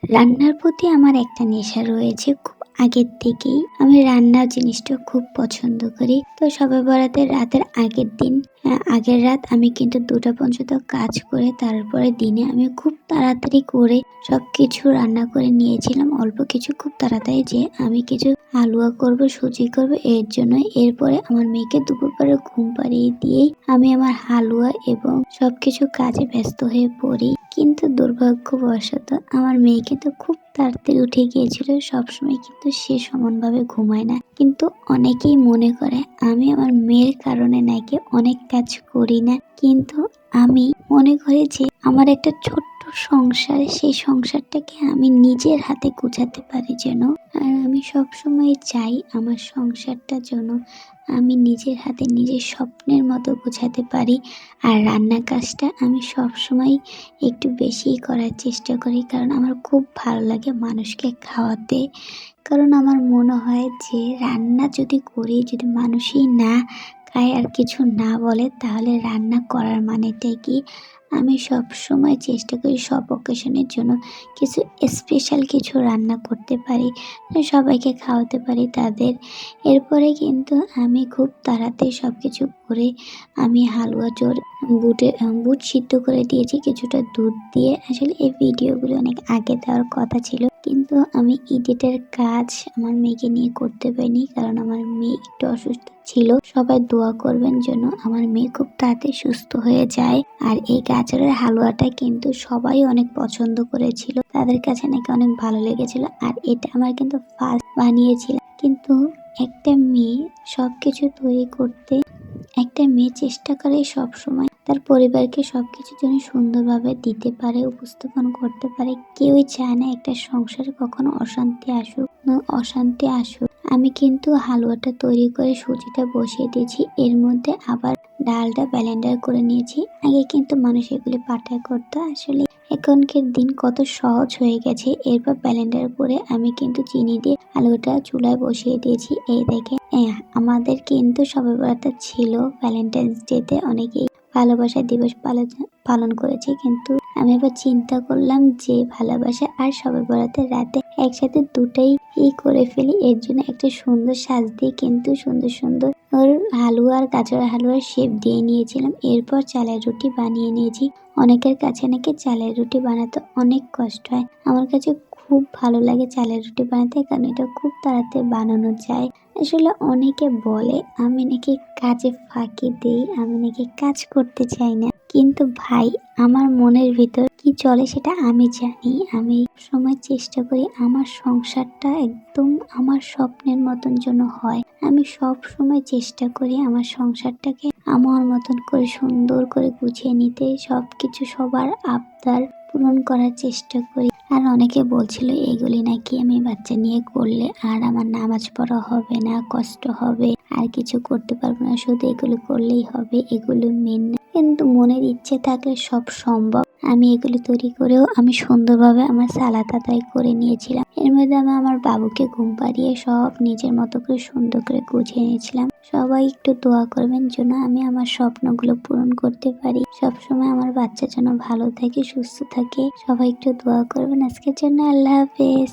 রান্নার প্রতি আমার একটা নেশা রয়েছে খুব আগের থেকেই। আমি রান্নার জিনিসটা খুব পছন্দ করি। তো শবে বরাতের রাতের আগের দিন আগের রাত আমি কিন্তু ২টা পর্যন্ত কাজ করে তারপরে দিনে আমি খুব তাড়াতাড়ি করে সবকিছু রান্না করে নিয়েছিলাম। অল্প কিছু খুব তাড়াতাড়ি যে আমি কিছু হালুয়া করব, সুজি করব এর জন্য। এরপরে আমার মেয়েকে দুপুরবেলা ঘুম পাড়িয়ে দিয়েই আমি আমার হালুয়া এবং সবকিছু কাজে ব্যস্ত হয়ে পড়ি। কিন্তু দুর্ভাগ্যবশত আমার মেয়ে কিন্তু খুব তাড়াতাড়ি উঠে গিয়েছিল। সবসময় কিন্তু সে সমানভাবে ঘুমায় না। কিন্তু অনেকেই মনে করে আমি আমার মেয়ের কারণে নাকি অনেক কাজ করি না। কিন্তু আমি মনে করি যে আমার একটা ছোট্ট সংসার, সেই সংসারটাকে আমি নিজের হাতে গোছাতে পারি যেন। আর আমি সবসময় চাই আমার সংসারটা যেন আমি নিজের হাতে নিজের স্বপ্নের মতো গোছাতে পারি। আর রান্নার কাজটা আমি সবসময় একটু বেশিই করার চেষ্টা করি, কারণ আমার খুব ভালো লাগে মানুষকে খাওয়াতে। কারণ আমার মনে হয় যে রান্না যদি করি, যদি মানুষই না খায় আর কিছু না বলে, তাহলে রান্না করার মানেটাই কি? আমি সবসময় চেষ্টা করি সব অকেশনের জন্য কিছু স্পেশাল কিছু রান্না করতে পারি, সবাইকে খাওয়াতে পারি তাদের। এরপরে কিন্তু আমি খুব তাড়াতাড়ি সব কিছু করে আমি হালুয়া বুট সিদ্ধ করে দিয়েছি কিছুটা দুধ দিয়ে। আসলে এই ভিডিওগুলো অনেক আগে দেওয়ার কথা ছিল, কিন্তু আমি এডিটের কাজ আমার মেয়েকে নিয়ে করতে পারিনি, কারণ আমার মেয়ে একটু অসুস্থ ছিল। সবাই দোয়া করবেন যেন আমার মেয়ে খুব তাড়াতাড়ি সুস্থ হয়ে যায়। আর এই গাজরের হালুয়াটা কিন্তু সবাই অনেক পছন্দ করেছিল, তাদের কাছে নাকি অনেক ভালো লেগেছিল। আর এটা আমার কিন্তু ফার্স্ট বানিয়েছিলাম। কিন্তু একটা মেয়ে সবকিছু তৈরি করতে, একটা মেয়ে চেষ্টা করে সব সময় তার পরিবারকে সবকিছু যেন সুন্দরভাবে দিতে পারে, উপস্থাপন করতে পারে। কেউই চায় না একটা সংসারে কখনো অশান্তি আসুক। আমি কিন্তু হালুয়াটা তৈরি করে সুজিটা বসিয়ে দিয়েছি। এর মধ্যে আবার ডালটা ব্লেন্ডার করে নিয়েছি। আগে কিন্তু মানুষ এগুলি পাটায় করতো, আসলে এখনকার দিন কত সহজ হয়ে গেছে। এরপর ব্লেন্ডার করে আমি কিন্তু চিনি দিয়ে আলুটা চুলায় বসিয়ে দিয়েছি। এই দেখে আমাদের কিন্তু শবে বরাত ছিল ভ্যালেন্টাইন্স ডেতে, অনেকেই ভালোবাসা দিবস পালন করেছে। কিন্তু আমি এবার চিন্তা করলাম যে ভালোবাসা আর শবে বরাতের রাতে একসাথে দুটাই করে ফেলি। এর জন্য একটা সুন্দর সাজ দিয়ে কিন্তু সুন্দর সুন্দর হালুয়া আর গাজরের হালুয়ার শেপ দিয়ে নিয়েছিলাম। এরপর চালের রুটি বানিয়ে নিয়েছি। অনেকের কাছে নাকি চালের রুটি বানাতে অনেক কষ্ট হয়, আমার কাছে খুব ভালো লাগে চালের রুটি বানাতে, কারণ এটা খুব তাড়াতাড়ি বানানো যায়। আসলে অনেকে বলে আমি নাকি কাজে ফাঁকি দিই, আমি নাকি কাজ করতে চাই না। কিন্তু ভাই, আমার মনের ভিতর কি চলে সেটা আমি জানি। আমি সময় চেষ্টা করি আমার সংসারটা একদম আমার স্বপ্নের মতন যেন হয়। আমি সব সময় চেষ্টা করি আমার সংসারটাকে আমার মতন করে সুন্দর করে গুছিয়ে নিতে, সবকিছু সবার আবদার পূরণ করার চেষ্টা করি। আর অনেকে বলছিল এগুলি নাকি আমি বাচ্চা নিয়ে করলে আর আমার নামাজ পড়া হবে না, কষ্ট হবে, আর কিছু করতে পারবো না, শুধু এগুলো করলেই হবে, এগুলো মেন না। কিন্তু মনের ইচ্ছে থাকলে সব সম্ভব। আমি এগুলো তৈরি করেও আমি সুন্দরভাবে আমার সালাদ আদায় করে নিয়েছিলাম। এর মধ্যে আমি আমার বাবুকে ঘুম পাড়িয়ে সব নিজের মতো করে সুন্দর করে গুছিয়ে নিয়েছিলাম। সবাই একটু দোয়া করবেন যেন আমি আমার স্বপ্নগুলো পূরণ করতে পারি। সবসময় আমার বাচ্চা যেন ভালো থাকে, সুস্থ থাকে। সবাই একটু দোয়া করবেন। আজকের জন্য আল্লাহ হাফেজ।